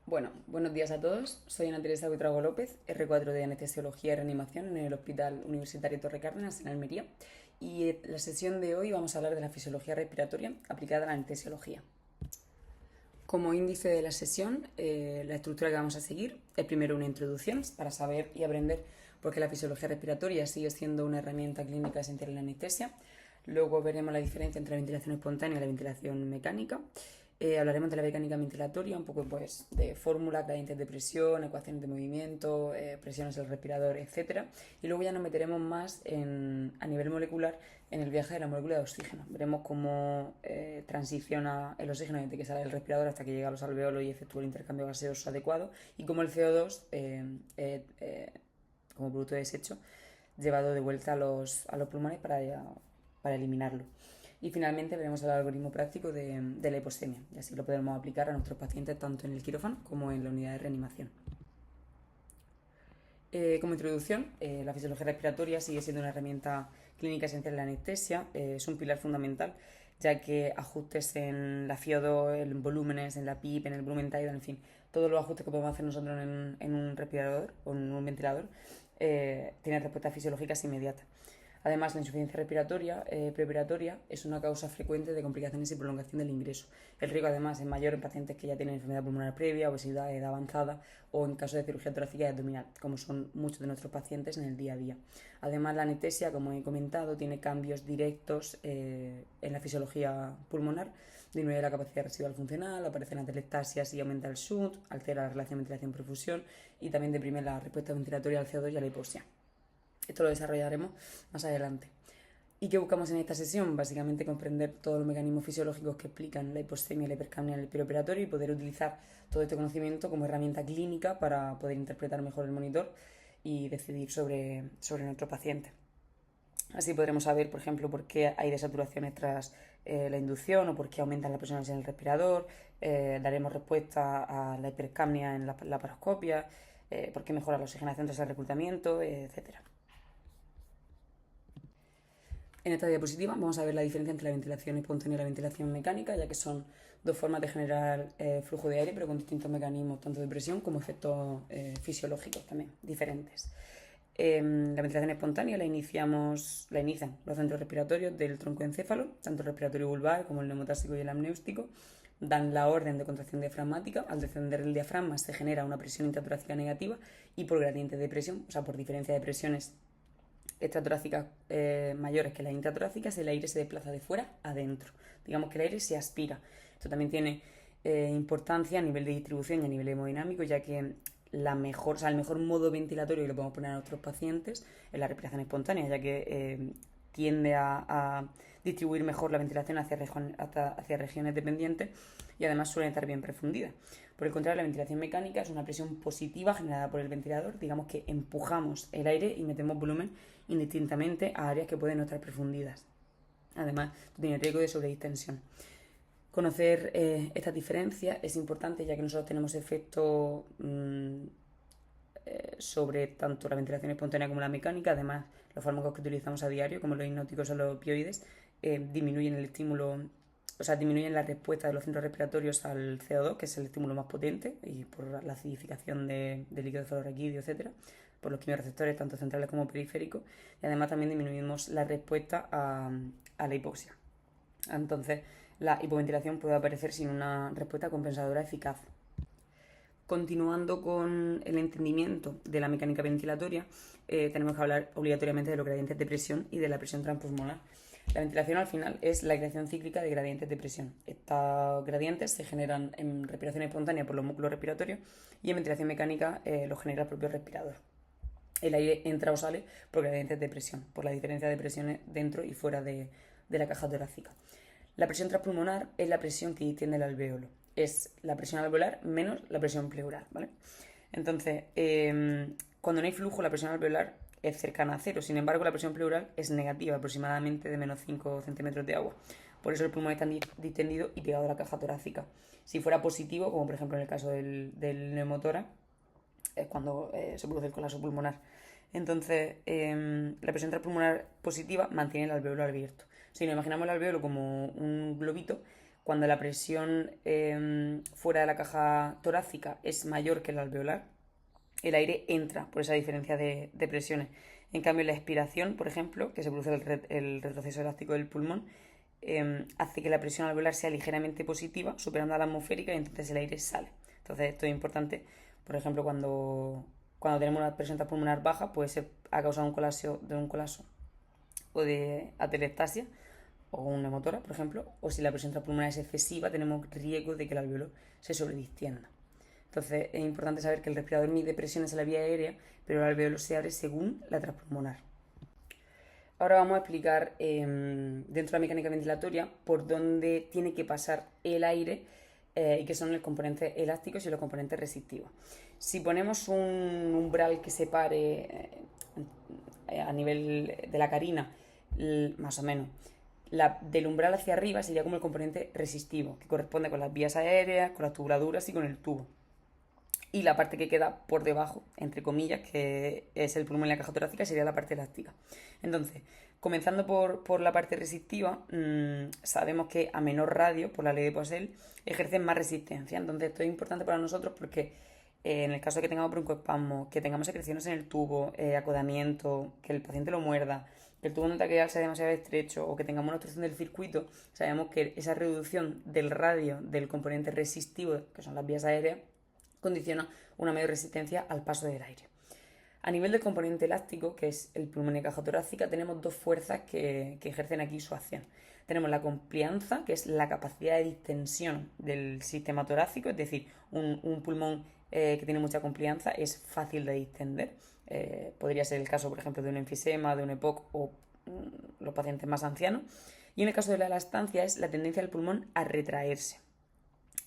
Bueno, buenos días a todos. Soy Ana Teresa Buitrago López, R4 de Anestesiología y Reanimación en el Hospital Universitario Torre Cárdenas, en Almería. Y en la sesión de hoy vamos a hablar de la fisiología respiratoria aplicada a la anestesiología. Como índice de la sesión, la estructura que vamos a seguir es primero una introducción para saber y aprender por qué la fisiología respiratoria sigue siendo una herramienta clínica esencial en la anestesia. Luego veremos la diferencia entre la ventilación espontánea y la ventilación mecánica. Hablaremos de la mecánica ventilatoria, un poco pues de fórmula, gradientes de presión, ecuaciones de movimiento, presiones del respirador, etc. Y luego ya nos meteremos más a nivel molecular en el viaje de la molécula de oxígeno. Veremos cómo transiciona el oxígeno desde que sale del respirador hasta que llega a los alveolos y efectúa el intercambio gaseoso adecuado, y cómo el CO2, como producto de desecho, llevado de vuelta a los pulmones para eliminarlo. Y finalmente veremos el algoritmo práctico de la hipoxemia, y así lo podremos aplicar a nuestros pacientes tanto en el quirófano como en la unidad de reanimación. Como introducción, la fisiología respiratoria sigue siendo una herramienta clínica esencial en la anestesia. Es un pilar fundamental, ya que ajustes en la FiO2, en volúmenes, en la PIP, en el volumen tidal, en fin, todos los ajustes que podemos hacer nosotros en un respirador o en un ventilador tienen respuestas fisiológicas inmediatas. Además, la insuficiencia respiratoria preoperatoria es una causa frecuente de complicaciones y prolongación del ingreso. El riesgo, además, es mayor en pacientes que ya tienen enfermedad pulmonar previa, obesidad, edad avanzada o en caso de cirugía torácica y abdominal, como son muchos de nuestros pacientes en el día a día. Además, la anestesia, como he comentado, tiene cambios directos en la fisiología pulmonar, disminuye la capacidad residual funcional, aparecen las atelectasias y aumenta el SUT, altera la relación ventilación-perfusión y también deprime la respuesta ventilatoria al CO2 y a la hipoxia. Esto lo desarrollaremos más adelante. ¿Y qué buscamos en esta sesión? Básicamente comprender todos los mecanismos fisiológicos que explican la hipoxemia y la hipercapnia en el perioperatorio y poder utilizar todo este conocimiento como herramienta clínica para poder interpretar mejor el monitor y decidir sobre nuestro paciente. Así podremos saber, por ejemplo, por qué hay desaturaciones tras la inducción o por qué aumentan las presiones en el respirador. Daremos respuesta a la hipercapnia en la laparoscopia, por qué mejora la oxigenación tras el reclutamiento, etc. En esta diapositiva vamos a ver la diferencia entre la ventilación espontánea y la ventilación mecánica, ya que son dos formas de generar flujo de aire, pero con distintos mecanismos, tanto de presión como efectos fisiológicos también diferentes. La ventilación espontánea la inician los centros respiratorios del troncoencéfalo, tanto el respiratorio vulvar como el neumotáxico y el amniótico. Dan la orden de contracción diafragmática. Al descender el diafragma se genera una presión intratorácica negativa y por gradiente de presión, o sea, por diferencia de presiones extratorácicas mayores que las intratorácicas, el aire se desplaza de fuera adentro. Digamos que el aire se aspira. Esto también tiene importancia a nivel de distribución y a nivel hemodinámico, ya que el mejor modo ventilatorio que le podemos poner a nuestros pacientes es la respiración espontánea, ya que tiende a distribuir mejor la ventilación hacia regiones dependientes y además suele estar bien perfundida. Por el contrario, la ventilación mecánica es una presión positiva generada por el ventilador. Digamos que empujamos el aire y metemos volumen indistintamente a áreas que pueden no estar perfundidas. Además, tiene riesgo de sobredistensión. Conocer estas diferencias es importante, ya que nosotros tenemos efectos sobre tanto la ventilación espontánea como la mecánica. Además, los fármacos que utilizamos a diario, como los hipnóticos o los opioides, disminuyen el estímulo, o sea, disminuyen la respuesta de los centros respiratorios al CO2, que es el estímulo más potente, y por la acidificación de líquido cefalorraquídeo, etcétera, por los quimiorreceptores, tanto centrales como periféricos, y además también disminuimos la respuesta a la hipoxia. Entonces, la hipoventilación puede aparecer sin una respuesta compensadora eficaz. Continuando con el entendimiento de la mecánica ventilatoria, tenemos que hablar obligatoriamente de los gradientes de presión y de la presión transpulmonar. La ventilación al final es la creación cíclica de gradientes de presión. Estos gradientes se generan en respiración espontánea por los músculos respiratorios y en ventilación mecánica los genera el propio respirador. El aire entra o sale por gradientes de presión, por la diferencia de presiones dentro y fuera de la caja torácica. La presión transpulmonar es la presión que distiende el alvéolo. Es la presión alveolar menos la presión pleural, ¿vale? Entonces, cuando no hay flujo, la presión alveolar es cercana a cero. Sin embargo, la presión pleural es negativa, aproximadamente de menos 5 centímetros de agua. Por eso el pulmón está distendido y pegado a la caja torácica. Si fuera positivo, como por ejemplo en el caso del neumotórax, es cuando se produce el colapso pulmonar. Entonces, la presión transpulmonar positiva mantiene el alvéolo abierto. Si nos imaginamos el alvéolo como un globito, cuando la presión fuera de la caja torácica es mayor que la alveolar, el aire entra por esa diferencia de presiones. En cambio, la expiración, por ejemplo, que se produce el retroceso elástico del pulmón, hace que la presión alveolar sea ligeramente positiva, superando a la atmosférica, y entonces el aire sale. Entonces esto es importante, por ejemplo, cuando tenemos una presión pulmonar baja, puede ser a causa de un colapso o de atelectasia o una motora, por ejemplo, o si la presión intrapulmonar es excesiva, tenemos riesgo de que el alveolo se sobredistienda. Entonces es importante saber que el respirador mide presiones en la vía aérea, pero el alveolo se abre según la transpulmonar. Ahora vamos a explicar dentro de la mecánica ventilatoria por dónde tiene que pasar el aire y qué son los componentes elásticos y los componentes resistivos. Si ponemos un umbral que separe a nivel de la carina, más o menos, del umbral hacia arriba sería como el componente resistivo, que corresponde con las vías aéreas, con las tubuladuras y con el tubo. Y la parte que queda por debajo, entre comillas, que es el pulmón y la caja torácica, sería la parte elástica. Entonces, comenzando por la parte resistiva, sabemos que a menor radio, por la ley de Poiseuille, ejercen más resistencia. Entonces, esto es importante para nosotros porque en el caso de que tengamos broncoespasmo, que tengamos secreciones en el tubo, acodamiento, que el paciente lo muerda, que el tubo no traqueal sea demasiado estrecho o que tengamos una obstrucción del circuito, sabemos que esa reducción del radio del componente resistivo, que son las vías aéreas, condiciona una mayor resistencia al paso del aire. A nivel del componente elástico, que es el pulmón y caja torácica, tenemos dos fuerzas que ejercen aquí su acción. Tenemos la complianza, que es la capacidad de distensión del sistema torácico, es decir, un pulmón que tiene mucha complianza es fácil de distender. Podría ser el caso, por ejemplo, de un enfisema, de un EPOC o los pacientes más ancianos. Y en el caso de la elastancia es la tendencia del pulmón a retraerse.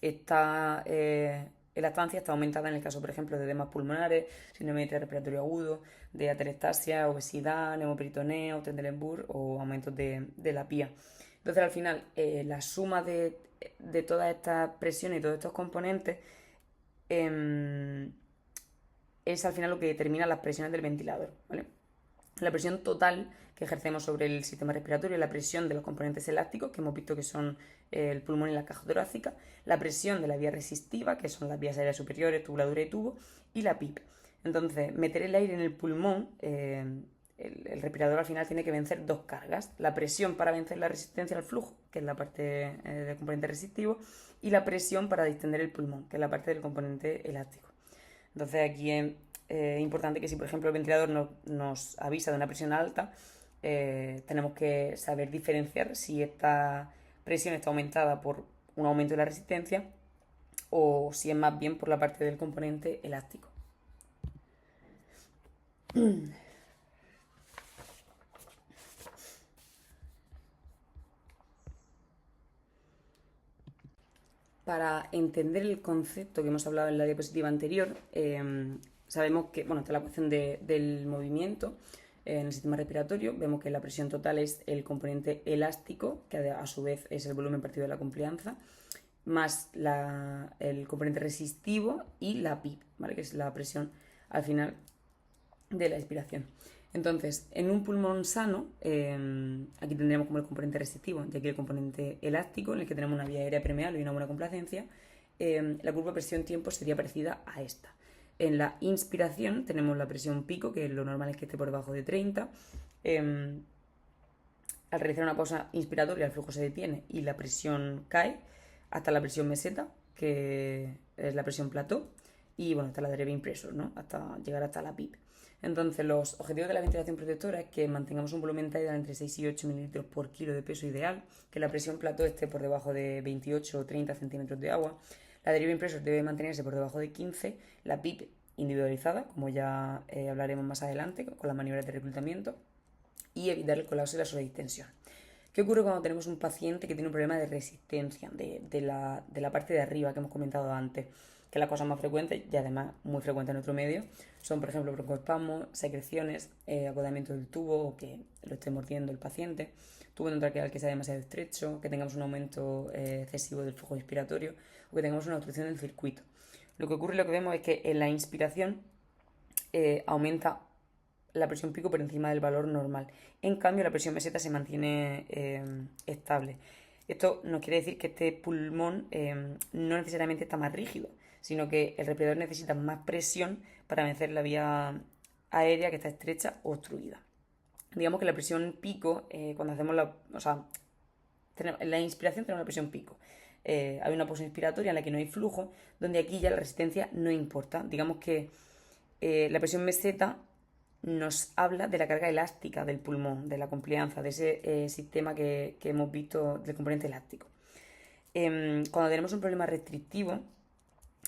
La estancia está aumentada en el caso, por ejemplo, de edemas pulmonares, síndrome de respiratorio agudo, de atelectasia, obesidad, neumoperitoneo, Trendelenburg o aumentos de la pía. Entonces, al final, la suma de todas estas presiones y todos estos componentes es al final lo que determina las presiones del ventilador, ¿vale? La presión total que ejercemos sobre el sistema respiratorio es la presión de los componentes elásticos, que hemos visto que son el pulmón y la caja torácica, la presión de la vía resistiva, que son las vías aéreas superiores, tubuladura y tubo, y la PIP. Entonces, meter el aire en el pulmón, el respirador al final tiene que vencer dos cargas: la presión para vencer la resistencia al flujo, que es la parte del componente resistivo, y la presión para distender el pulmón, que es la parte del componente elástico. Entonces aquí es importante que si por ejemplo el ventilador nos avisa de una presión alta, tenemos que saber diferenciar si esta presión está aumentada por un aumento de la resistencia o si es más bien por la parte del componente elástico. Para entender el concepto que hemos hablado en la diapositiva anterior, sabemos que, bueno, está la cuestión del movimiento en el sistema respiratorio. Vemos que la presión total es el componente elástico, que a su vez es el volumen partido de la complianza, más el componente resistivo y la PIP, ¿vale? Que es la presión al final de la expiración. Entonces, en un pulmón sano, aquí tendremos como el componente resistivo y aquí el componente elástico, en el que tenemos una vía aérea permeable y una buena complacencia. La curva presión-tiempo sería parecida a esta. En la inspiración tenemos la presión pico, que lo normal es que esté por debajo de 30. Al realizar una pausa inspiratoria, el flujo se detiene y la presión cae hasta la presión meseta, que es la presión plató, y bueno, hasta la driving pressure, ¿no? Hasta llegar hasta la PIP. Entonces, los objetivos de la ventilación protectora es que mantengamos un volumen tidal entre 6 y 8 mililitros por kilo de peso ideal, que la presión plató esté por debajo de 28 o 30 centímetros de agua, la driving pressure debe mantenerse por debajo de 15, la PIP individualizada, como ya hablaremos más adelante, con las maniobras de reclutamiento, y evitar el colapso y la sobredistensión. ¿Qué ocurre cuando tenemos un paciente que tiene un problema de resistencia de la parte de arriba que hemos comentado antes? Que las cosas más frecuentes, y además muy frecuentes en nuestro medio, son, por ejemplo, broncoespasmos, secreciones, acodamiento del tubo o que lo esté mordiendo el paciente, tubo endotraqueal que sea demasiado estrecho, que tengamos un aumento excesivo del flujo respiratorio o que tengamos una obstrucción del circuito. Lo que ocurre, lo que vemos es que en la inspiración aumenta la presión pico por encima del valor normal. En cambio, la presión meseta se mantiene estable. Esto nos quiere decir que este pulmón no necesariamente está más rígido, sino que el respirador necesita más presión para vencer la vía aérea que está estrecha o obstruida. Digamos que la presión pico, cuando hacemos en la inspiración tenemos la presión pico. Hay una pausa inspiratoria en la que no hay flujo, donde aquí ya la resistencia no importa. Digamos que la presión meseta nos habla de la carga elástica del pulmón, de la complianza, de ese sistema que hemos visto del componente elástico. Cuando tenemos un problema restrictivo,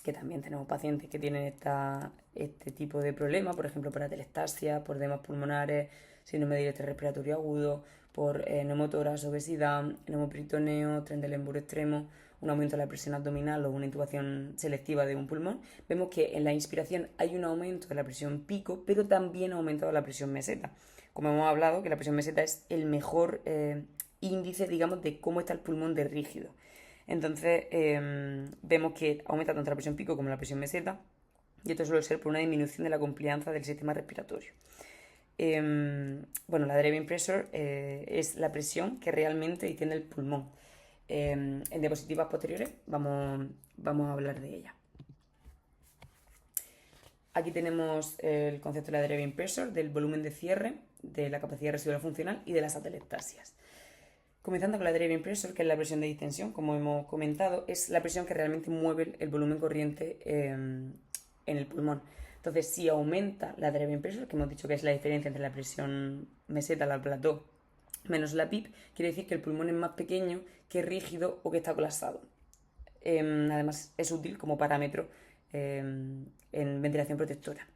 que también tenemos pacientes que tienen este tipo de problema, por ejemplo, por atelectasia, por edemas pulmonares, síndrome de distrés respiratorio agudo, por neumotoras, obesidad, neumoperitoneo, Trendelenburg extremo, un aumento de la presión abdominal o una intubación selectiva de un pulmón, vemos que en la inspiración hay un aumento de la presión pico, pero también ha aumentado la presión meseta. Como hemos hablado, que la presión meseta es el mejor índice, digamos, de cómo está el pulmón de rígido. Entonces, vemos que aumenta tanto la presión pico como la presión meseta, y esto suele ser por una disminución de la complianza del sistema respiratorio. La driving pressure es la presión que realmente tiene el pulmón. En diapositivas posteriores vamos a hablar de ella. Aquí tenemos el concepto de la driving pressure, del volumen de cierre, de la capacidad residual funcional y de las atelectasias. Comenzando con la driving pressure, que es la presión de distensión, como hemos comentado, es la presión que realmente mueve el volumen corriente en el pulmón. Entonces, si aumenta la driving pressure, que hemos dicho que es la diferencia entre la presión meseta, la plató, menos la PIP, quiere decir que el pulmón es más pequeño, que rígido o que está colapsado. Además, es útil como parámetro en ventilación protectora.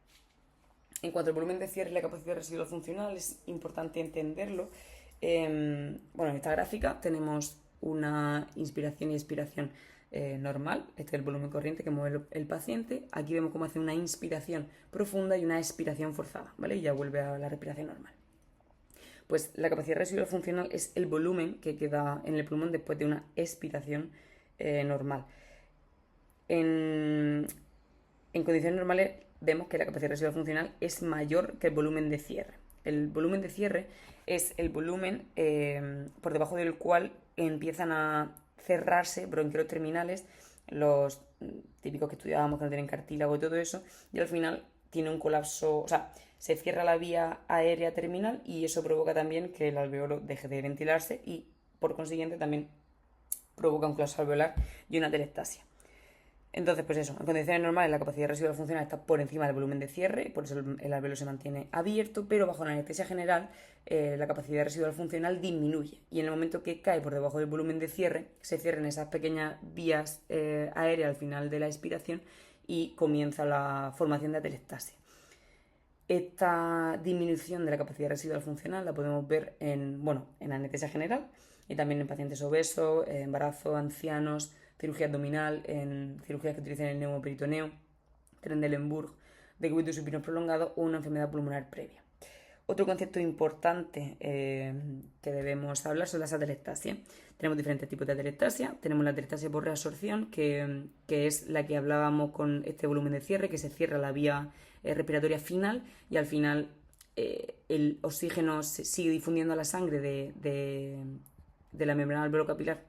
En cuanto al volumen de cierre y la capacidad residual funcional, es importante entenderlo. En esta gráfica tenemos una inspiración y expiración normal. Este es el volumen corriente que mueve el paciente. Aquí vemos cómo hace una inspiración profunda y una expiración forzada, ¿vale? Y ya vuelve a la respiración normal. Pues la capacidad residual funcional es el volumen que queda en el pulmón después de una expiración normal. En condiciones normales vemos que la capacidad residual funcional es mayor que el volumen de cierre. El volumen de cierre es el volumen por debajo del cual empiezan a cerrarse bronquiolos terminales, los típicos que estudiábamos que no tienen cartílago y todo eso, y al final tiene un colapso, o sea, se cierra la vía aérea terminal y eso provoca también que el alveolo deje de ventilarse y por consiguiente también provoca un colapso alveolar y una atelectasia. Entonces, pues eso, en condiciones normales la capacidad residual funcional está por encima del volumen de cierre, por eso el alveolo se mantiene abierto, pero bajo la anestesia general la capacidad residual funcional disminuye y en el momento que cae por debajo del volumen de cierre se cierran esas pequeñas vías aéreas al final de la expiración y comienza la formación de atelectasia. Esta disminución de la capacidad residual funcional la podemos ver en anestesia general y también en pacientes obesos, embarazo, ancianos, cirugía abdominal, en cirugías que utilizan el neumoperitoneo, Trendelenburg, decúbito supino prolongado o una enfermedad pulmonar previa. Otro concepto importante que debemos hablar son las atelectasias. Tenemos diferentes tipos de atelectasia. Tenemos la atelectasia por reabsorción, que es la que hablábamos con este volumen de cierre, que se cierra la vía respiratoria final y al final el oxígeno se sigue difundiendo a la sangre de la membrana alveolo-capilar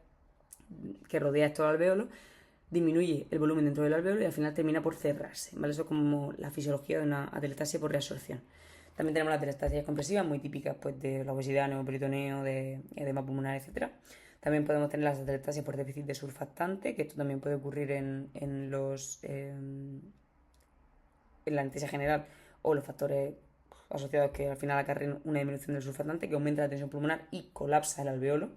que rodea estos alveolos, disminuye el volumen dentro del alveolo y al final termina por cerrarse, ¿vale? Eso es como la fisiología de una atelectasia por reabsorción. También tenemos las atelectasias compresivas, muy típicas pues, de la obesidad, neumoperitoneo, de edema pulmonar, etc. También podemos tener las atelectasias por déficit de surfactante, que esto también puede ocurrir en la anestesia general o los factores asociados que al final acarren una disminución del surfactante que aumenta la tensión pulmonar y colapsa el alveolo.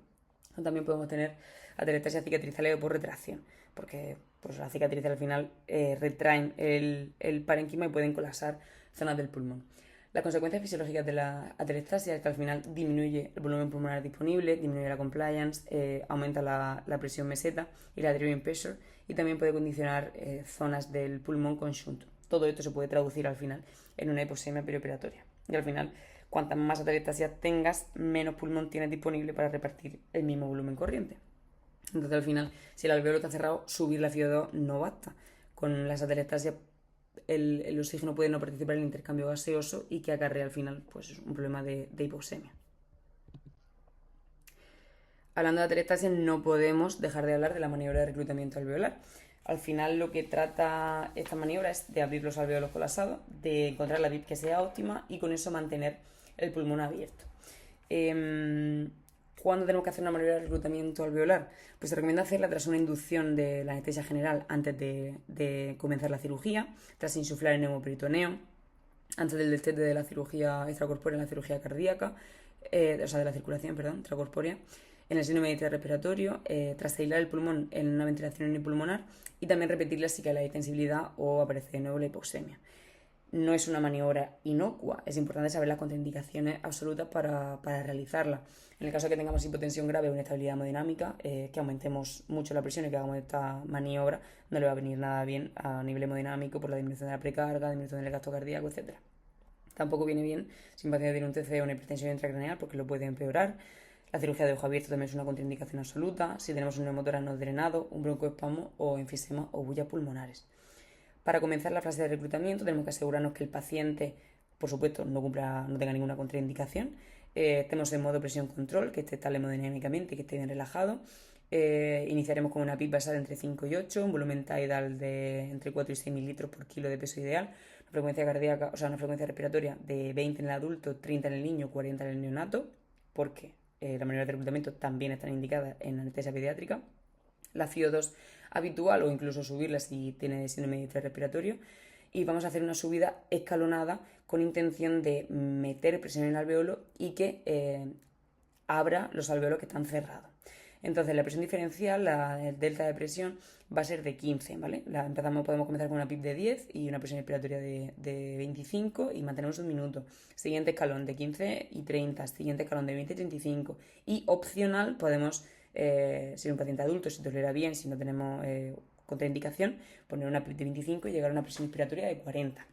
También podemos tener atelectasias cicatrizales por retracción, porque pues, las cicatrices al final retraen el parénquima y pueden colapsar zonas del pulmón. Las consecuencias fisiológicas de la atelectasia es que al final disminuye el volumen pulmonar disponible, disminuye la compliance, aumenta la presión meseta y la driving pressure y también puede condicionar zonas del pulmón con shunt. Todo esto se puede traducir al final en una hipoxemia perioperatoria. Y al final, cuantas más atelectasia tengas, menos pulmón tienes disponible para repartir el mismo volumen corriente. Entonces al final, si el alveolo está cerrado, subir la FiO2 no basta. Con las atelectasias el oxígeno puede no participar en el intercambio gaseoso y que acarrea al final pues, un problema de hipoxemia. hablando de atelectasia, no podemos dejar de hablar de la maniobra de reclutamiento alveolar. Al final lo que trata esta maniobra es de abrir los alveolos colapsados, de encontrar la PIP que sea óptima y con eso mantener el pulmón abierto. ¿Cuándo tenemos que hacer una maniobra de reclutamiento alveolar? Pues se recomienda hacerla tras una inducción de la anestesia general antes de comenzar la cirugía, tras insuflar el neumoperitoneo, antes del destete de la cirugía extracorpórea en la cirugía cardíaca, de la circulación, extracorpórea, en el síndrome de distrés respiratorio, tras aislar el pulmón en una ventilación unipulmonar y también repetirla si cae la distensibilidad o aparece de nuevo la hipoxemia. No es una maniobra inocua, es importante saber las contraindicaciones absolutas para realizarla. En el caso de que tengamos hipotensión grave o inestabilidad hemodinámica, que aumentemos mucho la presión y que hagamos esta maniobra, no le va a venir nada bien a nivel hemodinámico por la disminución de la precarga, disminución del gasto cardíaco, etc. Tampoco viene bien si un paciente tiene un TC o una hipertensión intracraneal porque lo puede empeorar. La cirugía de ojo abierto también es una contraindicación absoluta si tenemos un neumotórax no drenado, un broncoespasmo o enfisema o bullas pulmonares. Para comenzar la fase de reclutamiento tenemos que asegurarnos que el paciente, por supuesto, no tenga ninguna contraindicación, estemos en modo presión control, que esté estable hemodinámicamente, que esté bien relajado. Iniciaremos con una PIP basal entre 5 y 8, un volumen tidal de entre 4 y 6 mililitros por kilo de peso ideal, una frecuencia cardíaca, una frecuencia respiratoria de 20 en el adulto, 30 en el niño, 40 en el neonato, porque la maniobra de reclutamiento también están indicadas en anestesia pediátrica. La FiO2 habitual o incluso subirla si tiene síndrome de distrés respiratorio, y vamos a hacer una subida escalonada con intención de meter presión en el alveolo y que abra los alveolos que están cerrados. Entonces la presión diferencial, la delta de presión, va a ser de 15, ¿vale? Podemos comenzar con una PIP de 10 y una presión respiratoria de 25 y mantenemos un minuto. Siguiente escalón de 15 y 30, siguiente escalón de 20 y 35. Y opcional podemos, si un paciente adulto, si tolera bien, si no tenemos contraindicación, poner una PIP de 25 y llegar a una presión respiratoria de 40.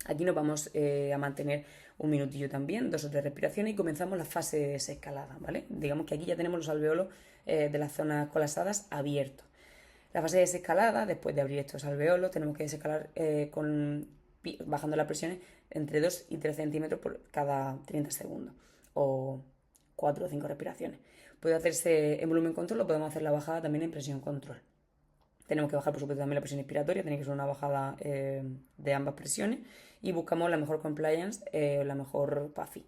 Aquí nos vamos a mantener un minutillo también, 2 o 3 respiraciones y comenzamos la fase de desescalada, ¿vale? Digamos que aquí ya tenemos los alveolos de las zonas colapsadas abiertos. La fase de desescalada, después de abrir estos alveolos, tenemos que desescalar bajando las presiones entre 2 y 3 centímetros por cada 30 segundos o 4 o 5 respiraciones. Puede hacerse en volumen control o podemos hacer la bajada también en presión control. Tenemos que bajar, por supuesto, también la presión inspiratoria, tiene que ser una bajada de ambas presiones y buscamos la mejor compliance, la mejor PAFI.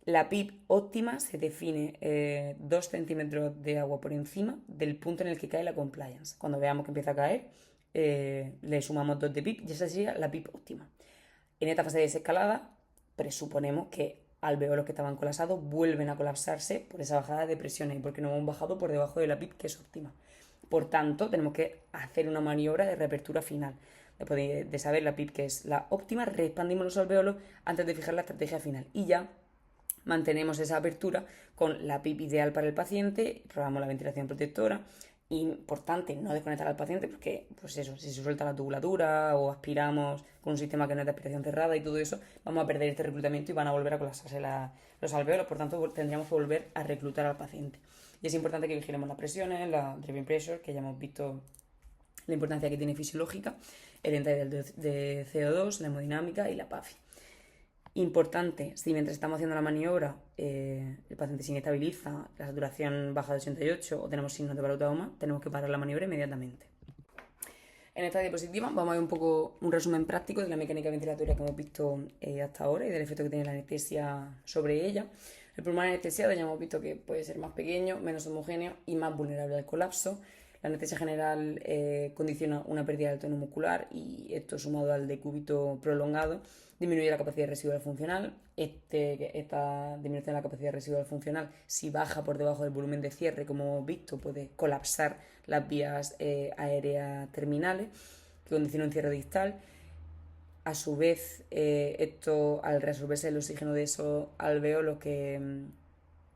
La PIP óptima se define 2 centímetros de agua por encima del punto en el que cae la compliance. Cuando veamos que empieza a caer, le sumamos 2 de PIP y esa sería la PIP óptima. En esta fase de desescalada, presuponemos que alveolos que estaban colapsados vuelven a colapsarse por esa bajada de presiones y porque no hemos bajado por debajo de la PIP, que es óptima. Por tanto, tenemos que hacer una maniobra de reapertura final. Después de saber la PIP, que es la óptima, reexpandimos los alveolos antes de fijar la estrategia final. Y ya mantenemos esa apertura con la PIP ideal para el paciente, probamos la ventilación protectora. Importante no desconectar al paciente porque, pues eso, si se suelta la tubulatura o aspiramos con un sistema que no es de aspiración cerrada y todo eso, vamos a perder este reclutamiento y van a volver a colapsarse los alveolos. Por tanto, tendríamos que volver a reclutar al paciente. Y es importante que vigilemos las presiones, la driving pressure, que ya hemos visto la importancia que tiene fisiológica, el entry de CO2, la hemodinámica y la PAFI. Importante, si mientras estamos haciendo la maniobra el paciente se inestabiliza, la saturación baja de 88 o tenemos signos de valvulotrauma, tenemos que parar la maniobra inmediatamente. En esta diapositiva vamos a ver un poco un resumen práctico de la mecánica ventilatoria que hemos visto hasta ahora y del efecto que tiene la anestesia sobre ella. El pulmón anestesiado ya hemos visto que puede ser más pequeño, menos homogéneo y más vulnerable al colapso. La anestesia general condiciona una pérdida del tono muscular y esto sumado al decúbito prolongado disminuye la capacidad residual funcional. Esta disminución de la capacidad residual funcional, si baja por debajo del volumen de cierre, como hemos visto, puede colapsar las vías aéreas terminales, que condiciona un cierre distal. A su vez, esto al reabsorberse el oxígeno de esos alveolos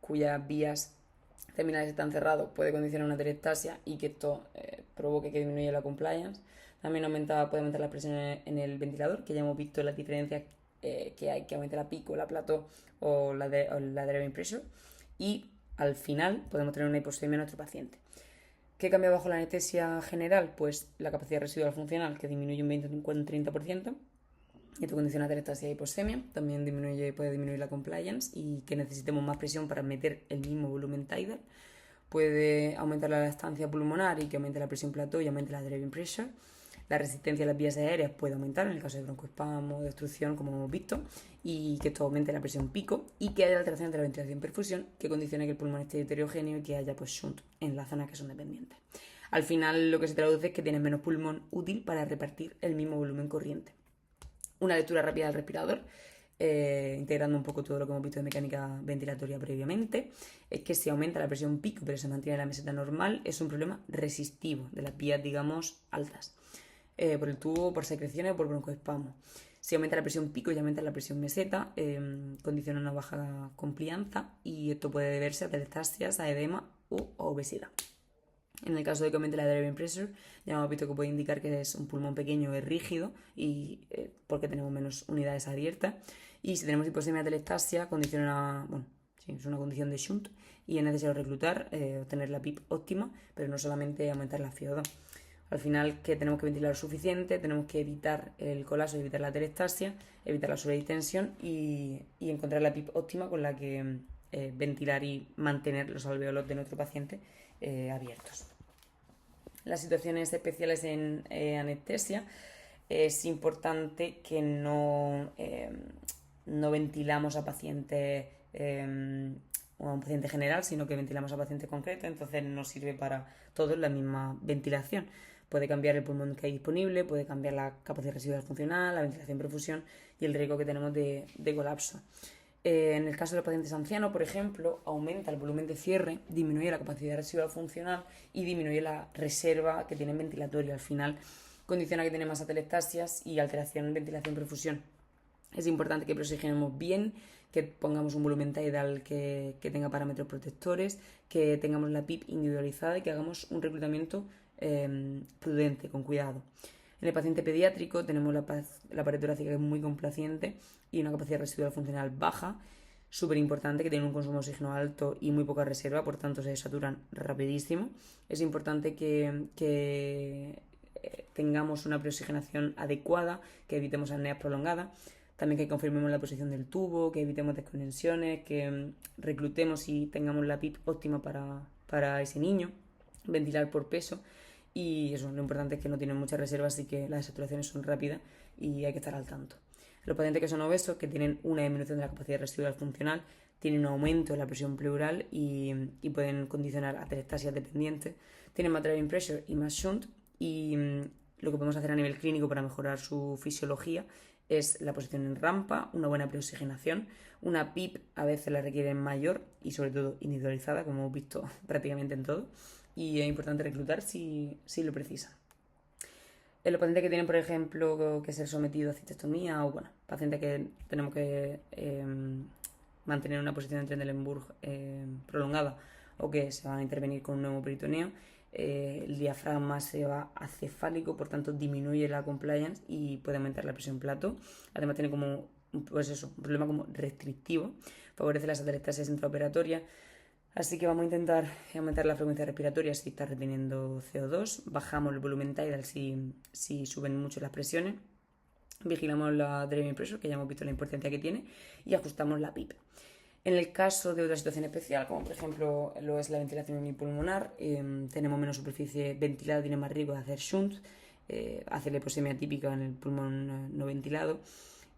cuyas vías terminales están cerrados, puede condicionar una atelectasia y que esto provoque que disminuya la compliance. También puede aumentar la presión en el ventilador, que ya hemos visto las diferencias que hay, que aumente la pico, la plató o la driving pressure. Y al final podemos tener una hipoxemia en nuestro paciente. ¿Qué cambia bajo la anestesia general? Pues la capacidad residual funcional, que disminuye un 20 o un 30%. Esto condiciona atelectasia y hipoxemia. También puede disminuir la compliance y que necesitemos más presión para meter el mismo volumen tidal. puede aumentar la elastancia pulmonar y que aumente la presión plató y aumente la driving pressure. La resistencia a las vías aéreas puede aumentar en el caso de broncoespasmo, de obstrucción, como hemos visto, y que esto aumente la presión pico y que haya alteraciones de la ventilación-perfusión que condicione que el pulmón esté heterogéneo y que haya pues shunt en las zonas que son dependientes. Al final lo que se traduce es que tienes menos pulmón útil para repartir el mismo volumen corriente. Una lectura rápida del respirador, integrando un poco todo lo que hemos visto de mecánica ventilatoria previamente, es que si aumenta la presión pico pero se mantiene la meseta normal, es un problema resistivo de las vías, digamos, altas. Por el tubo, por secreciones o por broncoespasmo. Si aumenta la presión pico y aumenta la presión meseta, condiciona una baja complianza y esto puede deberse a telestasias, a edema o a obesidad. En el caso de que aumente la driving pressure, ya hemos visto que puede indicar que es un pulmón pequeño o rígido y porque tenemos menos unidades abiertas. Y si tenemos hipoxemia telestasia, condiciona, es una condición de shunt y es necesario reclutar, obtener la PIP óptima, pero no solamente aumentar la FiO2. Al final, que tenemos que ventilar lo suficiente, tenemos que evitar el colapso, evitar la telestasia, evitar la sobredistensión y encontrar la PIP óptima con la que ventilar y mantener los alvéolos de nuestro paciente abiertos. Las situaciones especiales en anestesia, es importante que no ventilamos a pacientes o a un paciente general, sino que ventilamos a pacientes concretos, entonces no sirve para todos la misma ventilación. Puede cambiar el pulmón que hay disponible, puede cambiar la capacidad residual funcional, la ventilación-perfusión y el riesgo que tenemos de colapso. En el caso de los pacientes ancianos, por ejemplo, aumenta el volumen de cierre, disminuye la capacidad residual funcional y disminuye la reserva que tienen ventilatoria. Al final, condiciona que tiene más atelectasias y alteración en ventilación-perfusión. Es importante que preoxigenemos bien, que pongamos un volumen tidal que tenga parámetros protectores, que tengamos la PIP individualizada y que hagamos un reclutamiento prudente, con cuidado. En el paciente pediátrico tenemos la pared torácica que es muy complaciente y una capacidad residual funcional baja, súper importante, que tiene un consumo de oxígeno alto y muy poca reserva, por tanto se saturan rapidísimo. Es importante que tengamos una preoxigenación adecuada, que evitemos apneas prolongadas. También que confirmemos la posición del tubo, que evitemos desconexiones, que reclutemos y tengamos la PIP óptima para ese niño, ventilar por peso. Y eso, lo importante es que no tienen muchas reservas, así que las desaturaciones son rápidas y hay que estar al tanto. Los pacientes que son obesos, que tienen una disminución de la capacidad residual funcional, tienen un aumento de la presión pleural y pueden condicionar atelectasias dependientes, tienen más driving pressure y más shunt, y lo que podemos hacer a nivel clínico para mejorar su fisiología es la posición en rampa, una buena preoxigenación, una PIP a veces la requieren mayor y sobre todo individualizada, como hemos visto prácticamente en todo, y es importante reclutar si lo precisan. En los pacientes que tienen, por ejemplo, que ser sometidos a cistectomía o, pacientes que tenemos que mantener una posición de Trendelenburg prolongada o que se van a intervenir con un nuevo peritoneo, el diafragma se va acefálico, por tanto disminuye la compliance y puede aumentar la presión plato. Además tiene como, un problema como restrictivo, favorece las atelectasias intraoperatorias. Así que vamos a intentar aumentar la frecuencia respiratoria si está reteniendo CO2, bajamos el volumen tidal si suben mucho las presiones, vigilamos la driving pressure, que ya hemos visto la importancia que tiene, y ajustamos la PIP. En el caso de otra situación especial, como por ejemplo lo es la ventilación unipulmonar, tenemos menos superficie ventilada, tiene más riesgo de hacer shunt, hace la hipoxemia típica en el pulmón no ventilado.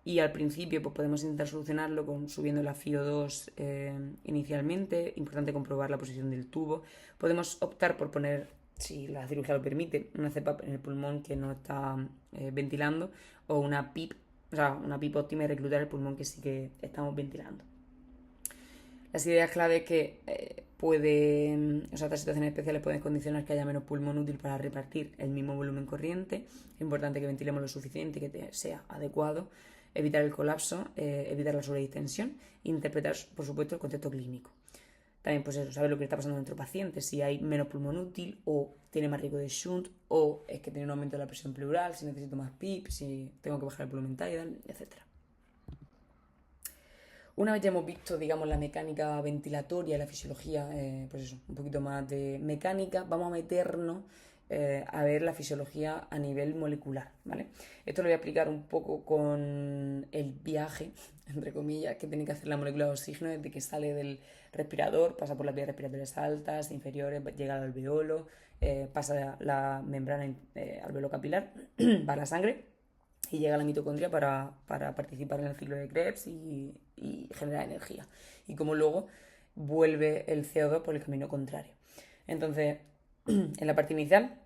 Y al principio pues podemos intentar solucionarlo subiendo la FiO2 inicialmente. Importante comprobar la posición del tubo. Podemos optar por poner, si la cirugía lo permite, una CPAP en el pulmón que no está ventilando, o una PIP óptima, y reclutar el pulmón que sí que estamos ventilando. Las ideas clave es que estas situaciones especiales pueden condicionar que haya menos pulmón útil para repartir el mismo volumen corriente. Es importante que ventilemos lo suficiente, que sea adecuado, evitar el colapso, evitar la sobredistensión e interpretar, por supuesto, el contexto clínico. También, saber lo que está pasando en nuestro paciente, si hay menos pulmón útil o tiene más riesgo de shunt o es que tiene un aumento de la presión pleural, si necesito más PIP, si tengo que bajar el volumen tidal, etc. Una vez ya hemos visto, digamos, la mecánica ventilatoria y la fisiología, un poquito más de mecánica, vamos a meternos a ver la fisiología a nivel molecular, ¿vale? Esto lo voy a explicar un poco con el viaje, entre comillas, que tiene que hacer la molécula de oxígeno desde que sale del respirador, pasa por las vías respiratorias altas, inferiores, llega al alveolo, pasa la membrana alveolo-capilar, va a la sangre y llega a la mitocondria para participar en el ciclo de Krebs y generar energía. Y como luego vuelve el CO2 por el camino contrario. Entonces, en la parte inicial,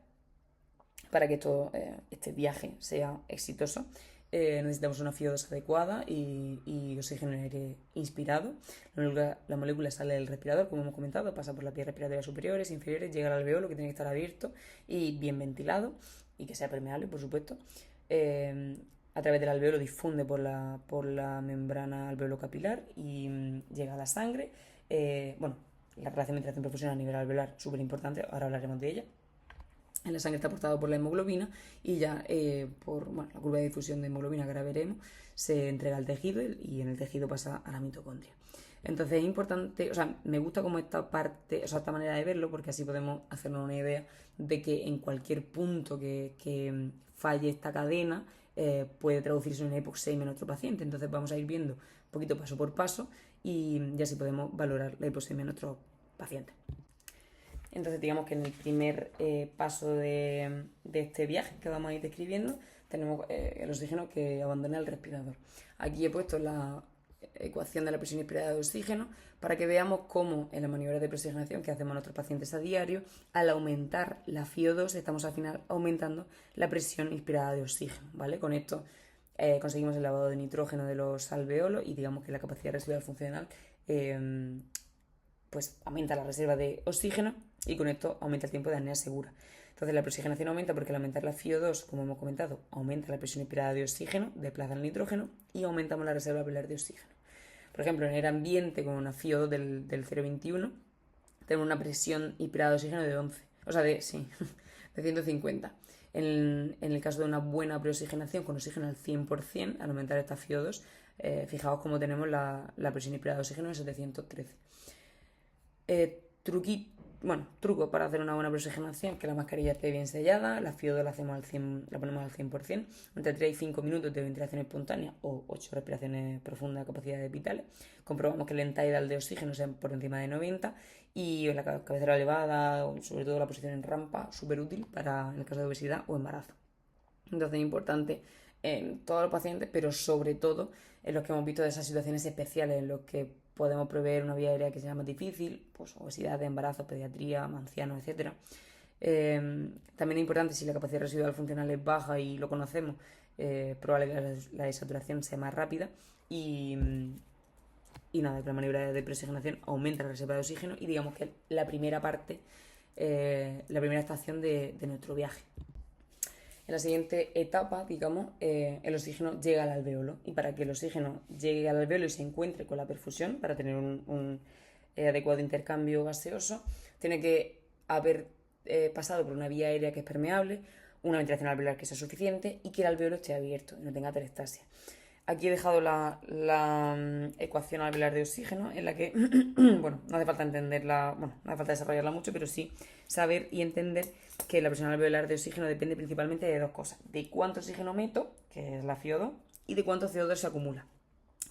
para que este viaje sea exitoso, necesitamos una FiO2 adecuada y oxígeno en aire inspirado. La molécula sale del respirador, como hemos comentado, pasa por las vías respiratorias superiores, inferiores, llega al alveolo, que tiene que estar abierto y bien ventilado y que sea permeable, por supuesto. A través del alveolo difunde por la membrana alveolo-capilar y llega a la sangre. La relación de ventilación-perfusión a nivel alveolar, súper importante, ahora hablaremos de ella. En la sangre está aportado por la hemoglobina y ya por la curva de difusión de hemoglobina que ahora veremos se entrega al tejido y en el tejido pasa a la mitocondria. Entonces es importante, me gusta como esta parte, esta manera de verlo, porque así podemos hacernos una idea de que en cualquier punto que falle esta cadena puede traducirse en una hipoxemia en nuestro paciente. Entonces vamos a ir viendo un poquito paso por paso y así podemos valorar la hipoxemia en nuestros pacientes. Entonces digamos que en el primer paso de este viaje que vamos a ir describiendo tenemos el oxígeno que abandona el respirador. Aquí he puesto la ecuación de la presión inspirada de oxígeno para que veamos cómo en las maniobras de preoxigenación que hacemos nuestros pacientes a diario, al aumentar la FiO2 estamos al final aumentando la presión inspirada de oxígeno, ¿vale? Con esto conseguimos el lavado de nitrógeno de los alveolos y digamos que la capacidad residual funcional pues aumenta la reserva de oxígeno y con esto aumenta el tiempo de apnea segura. Entonces la preoxigenación aumenta porque al aumentar la FiO2, como hemos comentado, aumenta la presión inspirada de oxígeno, desplaza el nitrógeno y aumentamos la reserva alveolar de oxígeno. Por ejemplo, en el ambiente con una FiO2 del 0,21 tenemos una presión inspirada de oxígeno de 11, de 150. En el caso de una buena preoxigenación con oxígeno al 100%, al aumentar esta FiO2, fijaos cómo tenemos la presión inspirada de oxígeno en 713. Truco para hacer una buena preoxigenación: que la mascarilla esté bien sellada, la FiO2 la ponemos al 100%, entre 3 y 5 minutos de ventilación espontánea o 8 respiraciones profundas a capacidades vitales. Comprobamos que el end-tidal de oxígeno sea por encima de 90 y la cabecera elevada, o sobre todo la posición en rampa, súper útil para el caso de obesidad o embarazo. Entonces es importante en todos los pacientes, pero sobre todo en los que hemos visto de esas situaciones especiales en los que podemos prever una vía aérea que sea más difícil, pues obesidad, embarazo, pediatría, ancianos, etc. También es importante, si la capacidad residual funcional es baja y lo conocemos, probable que la desaturación sea más rápida y nada, que la maniobra de preoxigenación aumenta la reserva de oxígeno y digamos que la primera parte, la primera estación de nuestro viaje. En la siguiente etapa, el oxígeno llega al alveolo y para que el oxígeno llegue al alveolo y se encuentre con la perfusión, para tener un adecuado intercambio gaseoso, tiene que haber pasado por una vía aérea que es permeable, una ventilación alveolar que sea suficiente y que el alveolo esté abierto y no tenga atelectasia. Aquí he dejado la ecuación alveolar de oxígeno en la que, no hace falta entenderla, no hace falta desarrollarla mucho, pero sí saber y entender que la presión alveolar de oxígeno depende principalmente de dos cosas: de cuánto oxígeno meto, que es la FiO2, y de cuánto CO2 se acumula,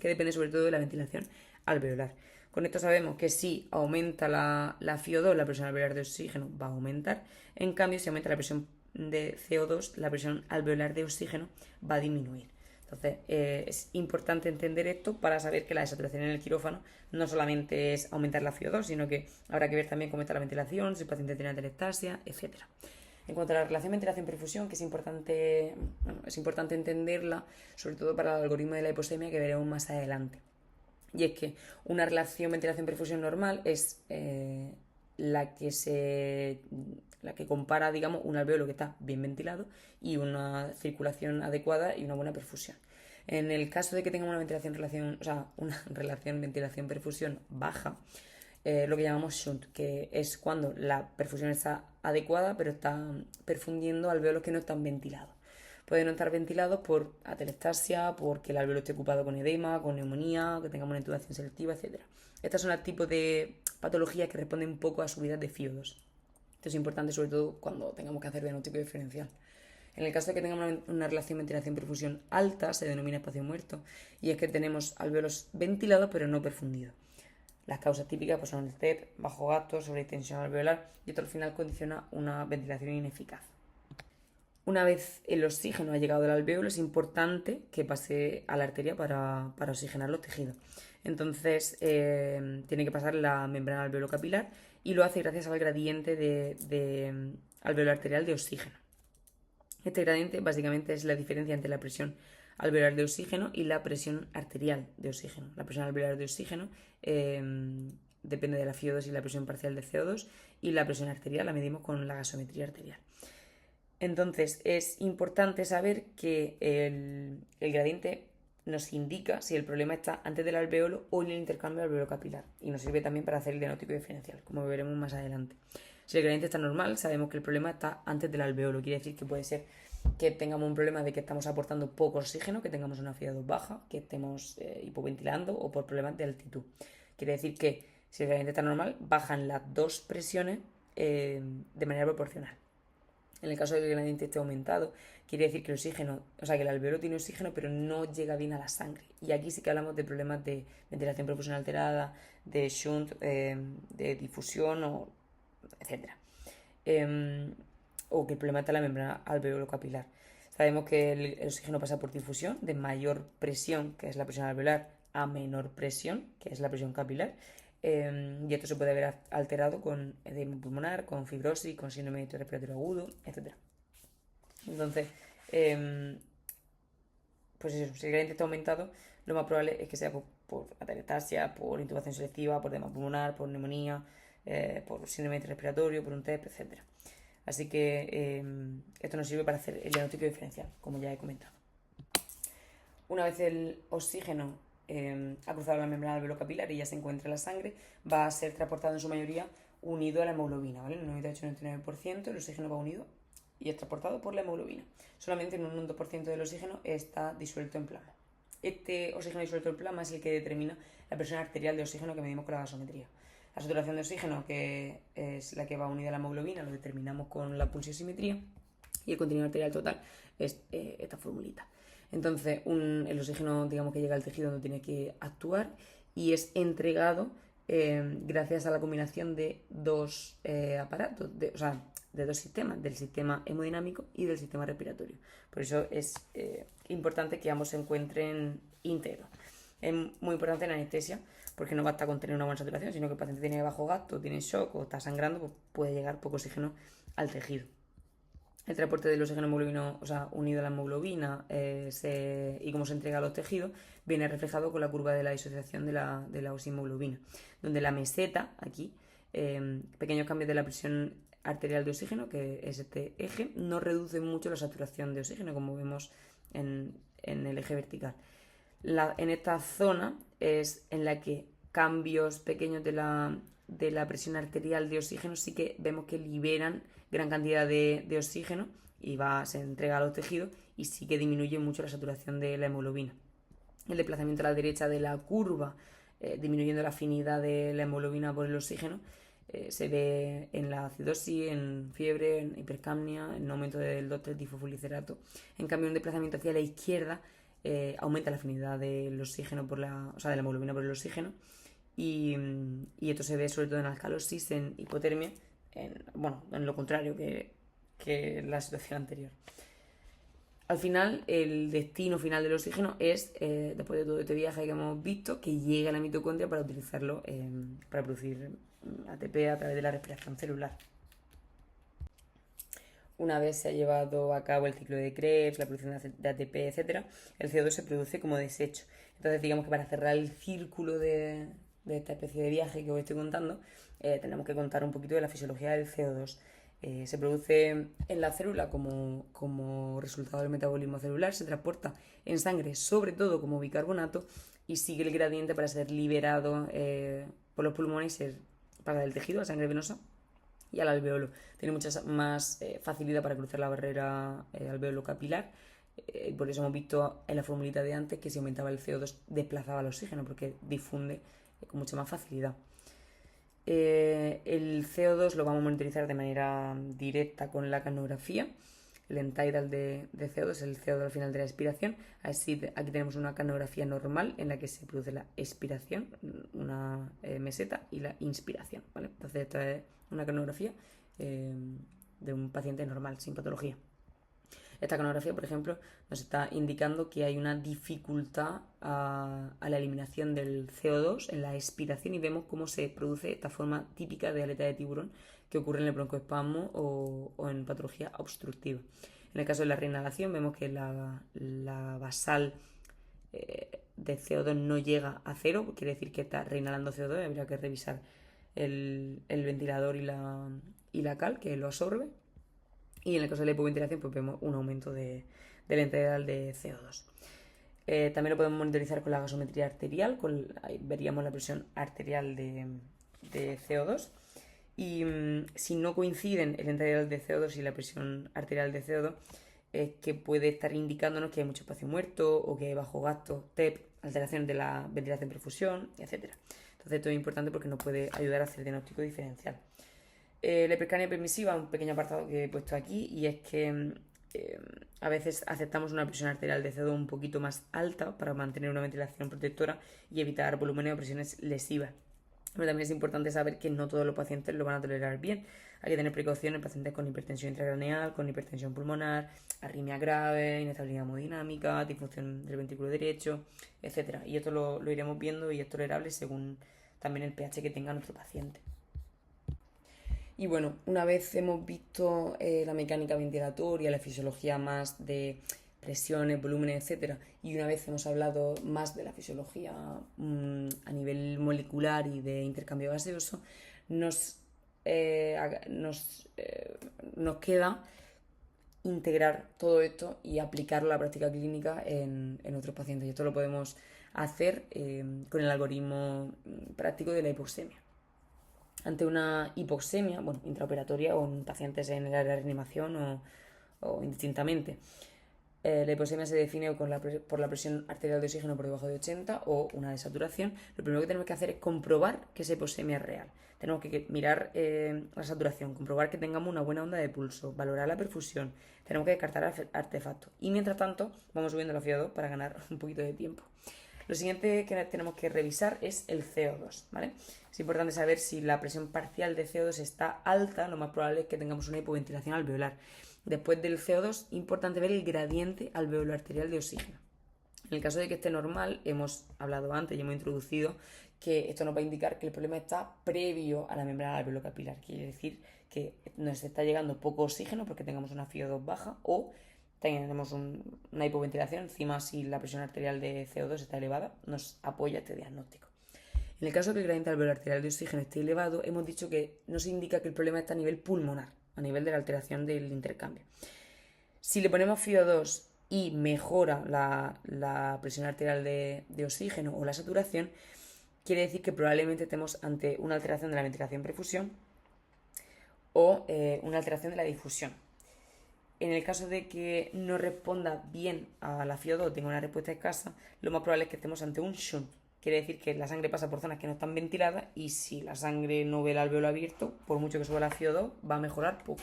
que depende sobre todo de la ventilación alveolar. Con esto sabemos que si aumenta la FiO2, la presión alveolar de oxígeno va a aumentar. En cambio, si aumenta la presión de CO2, la presión alveolar de oxígeno va a disminuir. Entonces es importante entender esto para saber que la desaturación en el quirófano no solamente es aumentar la FiO2, sino que habrá que ver también cómo está la ventilación, si el paciente tiene atelectasia, etc. En cuanto a la relación ventilación-perfusión, que es importante entenderla, sobre todo para el algoritmo de la hipoxemia que veremos más adelante. Y es que una relación ventilación-perfusión normal es la que compara, un alveolo que está bien ventilado y una circulación adecuada y una buena perfusión. En el caso de que tengamos una relación ventilación-perfusión baja, lo que llamamos shunt, que es cuando la perfusión está adecuada pero está perfundiendo alveolos que no están ventilados. Pueden no estar ventilados por atelectasia, porque el alveolo esté ocupado con edema, con neumonía, que tengamos una intubación selectiva, etc. Estas son el tipo de patologías que responden un poco a subidas de FiO2. Esto es importante sobre todo cuando tengamos que hacer diagnóstico diferencial. En el caso de que tengamos una relación ventilación-perfusión alta, se denomina espacio muerto, y es que tenemos alvéolos ventilados pero no perfundidos. Las causas típicas pues, son el TEP, bajo gasto, sobretensión alveolar, y esto al final condiciona una ventilación ineficaz. Una vez el oxígeno ha llegado al alvéolo, es importante que pase a la arteria para oxigenar los tejidos. Entonces, tiene que pasar la membrana alveolo capilar y lo hace gracias al gradiente de alveolo arterial de oxígeno. Este gradiente básicamente es la diferencia entre la presión alveolar de oxígeno y la presión arterial de oxígeno. La presión alveolar de oxígeno depende de la FiO2 y la presión parcial de CO2, y la presión arterial la medimos con la gasometría arterial. Entonces es importante saber que el gradiente nos indica si el problema está antes del alvéolo o en el intercambio alveolo capilar, y nos sirve también para hacer el diagnóstico diferencial, como veremos más adelante. Si el gradiente está normal, sabemos que el problema está antes del alvéolo. Quiere decir que puede ser que tengamos un problema de que estamos aportando poco oxígeno, que tengamos una FiO2 baja, que estemos hipoventilando o por problemas de altitud. Quiere decir que si el gradiente está normal, bajan las dos presiones de manera proporcional. En el caso de que el gradiente esté aumentado, quiere decir que el oxígeno, o sea, que el alvéolo tiene oxígeno, pero no llega bien a la sangre. Y aquí sí que hablamos de problemas de ventilación perfusión alterada, de shunt, de difusión, etc. O que el problema está en la membrana alveolo capilar. Sabemos que el oxígeno pasa por difusión de mayor presión, que es la presión alveolar, a menor presión, que es la presión capilar. Y esto se puede ver alterado con edema pulmonar, con fibrosis, con síndrome respiratorio agudo, etc. Entonces, pues eso, si el gradiente está aumentado, lo más probable es que sea por atelectasia, por intubación selectiva, por edema pulmonar, por neumonía, por síndrome respiratorio, por un TEP, etc. Así que esto nos sirve para hacer el diagnóstico diferencial, como ya he comentado. Una vez el oxígeno ha cruzado la membrana alveolo capilar y ya se encuentra en la sangre, va a ser transportado en su mayoría unido a la hemoglobina, ¿vale? En el 98-99% el oxígeno va unido y es transportado por la hemoglobina. Solamente en un 2% del oxígeno está disuelto en plasma. Este oxígeno disuelto en plasma es el que determina la presión arterial de oxígeno que medimos con la gasometría. La saturación de oxígeno, que es la que va unida a la hemoglobina, lo determinamos con la pulsiosimetría, y el contenido arterial total es esta formulita. Entonces, el oxígeno, digamos que llega al tejido donde tiene que actuar y es entregado gracias a la combinación de dos aparatos, de dos sistemas, del sistema hemodinámico y del sistema respiratorio. Por eso es importante que ambos se encuentren íntegros. Es muy importante en anestesia, porque no basta con tener una buena saturación, sino que el paciente tiene bajo gasto, tiene shock o está sangrando, pues puede llegar poco oxígeno al tejido. El transporte del oxígeno hemoglobino, unido a la hemoglobina y cómo se entrega a los tejidos, viene reflejado con la curva de la disociación de la oxihemoglobina, donde la meseta, aquí, pequeños cambios de la presión arterial de oxígeno, que es este eje, no reduce mucho la saturación de oxígeno, como vemos en el eje vertical. En esta zona es en la que cambios pequeños de la presión arterial de oxígeno sí que vemos que liberan gran cantidad de oxígeno y se entrega a los tejidos, y sí que disminuye mucho la saturación de la hemoglobina. El desplazamiento a la derecha de la curva, disminuyendo la afinidad de la hemoglobina por el oxígeno, se ve en la acidosis, en fiebre, en hipercapnia, en aumento del 2,3-difosfolicerato. En cambio, un desplazamiento hacia la izquierda aumenta la afinidad del oxígeno de la hemoglobina por el oxígeno, y esto se ve sobre todo en alcalosis, en hipotermia, en lo contrario que la situación anterior. Al final, el destino final del oxígeno es, después de todo este viaje que hemos visto, que llegue a la mitocondria para utilizarlo para producir ATP a través de la respiración celular. Una vez se ha llevado a cabo el ciclo de Krebs, la producción de ATP, etc., el CO2 se produce como desecho. Entonces, digamos que para cerrar el círculo de esta especie de viaje que os estoy contando, tenemos que contar un poquito de la fisiología del CO2. Se produce en la célula como resultado del metabolismo celular, se transporta en sangre sobre todo como bicarbonato y sigue el gradiente para ser liberado por los pulmones y para el tejido, la sangre venosa, y al alvéolo. Tiene mucha más facilidad para cruzar la barrera alvéolo capilar. Por eso hemos visto en la formulita de antes que si aumentaba el CO2 desplazaba el oxígeno, porque difunde con mucha más facilidad. El CO2 lo vamos a monitorizar de manera directa con la canografía. El end-tidal de CO2 es el CO2 al final de la expiración. Así, aquí tenemos una canografía normal en la que se produce la expiración, una meseta, y la inspiración, ¿vale? Entonces esta es una canografía de un paciente normal, sin patología. Esta canografía, por ejemplo, nos está indicando que hay una dificultad a la eliminación del CO2 en la expiración y vemos cómo se produce esta forma típica de aleta de tiburón que ocurre en el broncoespasmo o en patología obstructiva. En el caso de la reinhalación vemos que la basal de CO2 no llega a cero, quiere decir que está reinhalando CO2, habría que revisar el ventilador y la cal que lo absorbe. Y en el caso de la hipoventilación pues vemos un aumento del end-tidal de CO2. También lo podemos monitorizar con la gasometría arterial, ahí veríamos la presión arterial de CO2. Y si no coinciden el end-tidal de CO2 y la presión arterial de CO2, es que puede estar indicándonos que hay mucho espacio muerto o que hay bajo gasto, TEP, alteración de la ventilación-perfusión, etc. Entonces esto es importante porque nos puede ayudar a hacer diagnóstico diferencial. La hipercapnia permisiva, un pequeño apartado que he puesto aquí, y es que a veces aceptamos una presión arterial de CO2 un poquito más alta para mantener una ventilación protectora y evitar volúmenes o presiones lesivas. Pero también es importante saber que no todos los pacientes lo van a tolerar bien. Hay que tener precaución en pacientes con hipertensión intracraneal, con hipertensión pulmonar, arritmia grave, inestabilidad hemodinámica, disfunción del ventrículo derecho, etc. Y esto lo iremos viendo y es tolerable según también el pH que tenga nuestro paciente. Y bueno, una vez hemos visto la mecánica ventilatoria, la fisiología más de presiones, volúmenes, etc., y una vez hemos hablado más de la fisiología a nivel molecular y de intercambio gaseoso, nos queda integrar todo esto y aplicarlo a la práctica clínica en otros pacientes. Y esto lo podemos hacer con el algoritmo práctico de la hipoxemia. Ante una hipoxemia, bueno, intraoperatoria o en pacientes en el área de reanimación o indistintamente, la hipoxemia se define por la presión arterial de oxígeno por debajo de 80 o una desaturación. Lo primero que tenemos que hacer es comprobar que esa hipoxemia es real. Tenemos que mirar la saturación, comprobar que tengamos una buena onda de pulso, valorar la perfusión, tenemos que descartar artefactos. Y mientras tanto, vamos subiendo la FiO2 para ganar un poquito de tiempo. Lo siguiente que tenemos que revisar es el CO2, ¿vale? Es importante saber si la presión parcial de CO2 está alta, lo más probable es que tengamos una hipoventilación alveolar. Después del CO2, importante ver el gradiente alveolo arterial de oxígeno. En el caso de que esté normal, hemos hablado antes y hemos introducido que esto nos va a indicar que el problema está previo a la membrana alveolo-capilar. Quiere decir que nos está llegando poco oxígeno porque tengamos una FiO2 baja o tenemos una hipoventilación. Encima, si la presión arterial de CO2 está elevada, nos apoya este diagnóstico. En el caso de que el gradiente alveolo arterial de oxígeno esté elevado, hemos dicho que nos indica que el problema está a nivel pulmonar, a nivel de la alteración del intercambio. Si le ponemos FiO2 y mejora la presión arterial de oxígeno o la saturación, quiere decir que probablemente estemos ante una alteración de la ventilación-perfusión o una alteración de la difusión. En el caso de que no responda bien a la FiO2 o tenga una respuesta escasa, lo más probable es que estemos ante un shunt. Quiere decir que la sangre pasa por zonas que no están ventiladas y si la sangre no ve el alveolo abierto, por mucho que suba la FiO2, va a mejorar poco.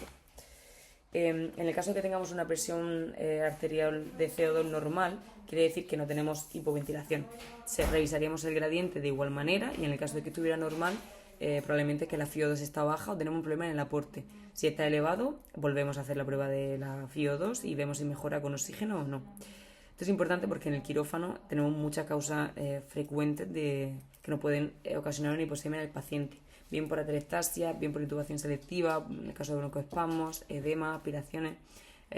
En el caso de que tengamos una presión arterial de CO2 normal, quiere decir que no tenemos hipoventilación. Revisaríamos el gradiente de igual manera y en el caso de que estuviera normal, probablemente que la FiO2 está baja o tenemos un problema en el aporte. Si está elevado, volvemos a hacer la prueba de la FiO2 y vemos si mejora con oxígeno o no. Esto es importante porque en el quirófano tenemos muchas causas frecuentes que nos pueden ocasionar una hipoxemia en el paciente, bien por atelectasia, bien por intubación selectiva, en el caso de broncoespasmos, edema, aspiraciones,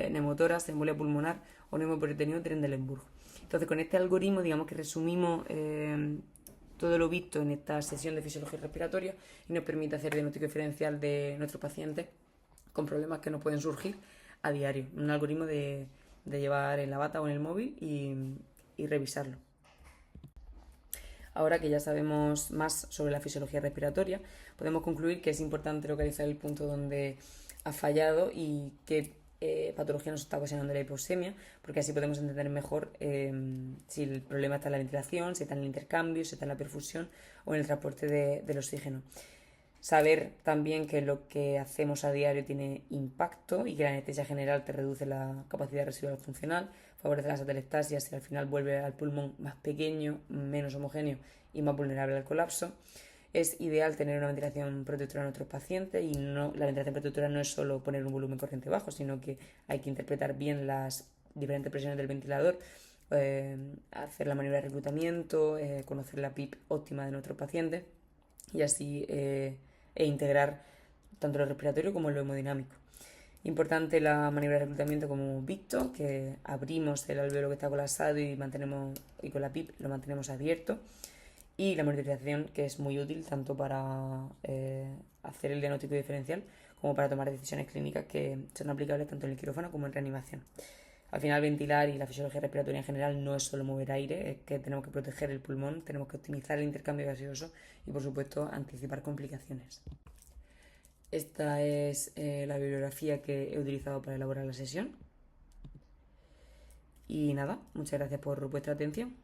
neumotoras, embolia pulmonar o neumoperitoneum de Trendelenburg. Entonces, con este algoritmo, digamos que resumimos todo lo visto en esta sesión de fisiología respiratoria y nos permite hacer diagnóstico diferencial de nuestros pacientes con problemas que nos pueden surgir a diario. Un algoritmo de llevar en la bata o en el móvil y revisarlo. Ahora que ya sabemos más sobre la fisiología respiratoria, podemos concluir que es importante localizar el punto donde ha fallado y qué patología nos está ocasionando la hipoxemia, porque así podemos entender mejor si el problema está en la ventilación, si está en el intercambio, si está en la perfusión o en el transporte del oxígeno. Saber también que lo que hacemos a diario tiene impacto y que la anestesia general te reduce la capacidad residual funcional, favorece las atelectasias y al final vuelve al pulmón más pequeño, menos homogéneo y más vulnerable al colapso. Es ideal tener una ventilación protectora en nuestros pacientes y la ventilación protectora no es solo poner un volumen corriente bajo, sino que hay que interpretar bien las diferentes presiones del ventilador, hacer la maniobra de reclutamiento, conocer la PIP óptima de nuestros pacientes y así integrar tanto lo respiratorio como lo hemodinámico. Importante la maniobra de reclutamiento, como hemos visto, que abrimos el alveolo que está colapsado y con la PIP lo mantenemos abierto. Y la monitorización, que es muy útil tanto para hacer el diagnóstico diferencial como para tomar decisiones clínicas que son aplicables tanto en el quirófano como en reanimación. Al final, ventilar y la fisiología respiratoria en general no es solo mover aire, es que tenemos que proteger el pulmón, tenemos que optimizar el intercambio gaseoso y, por supuesto, anticipar complicaciones. Esta es la bibliografía que he utilizado para elaborar la sesión. Y nada, muchas gracias por vuestra atención.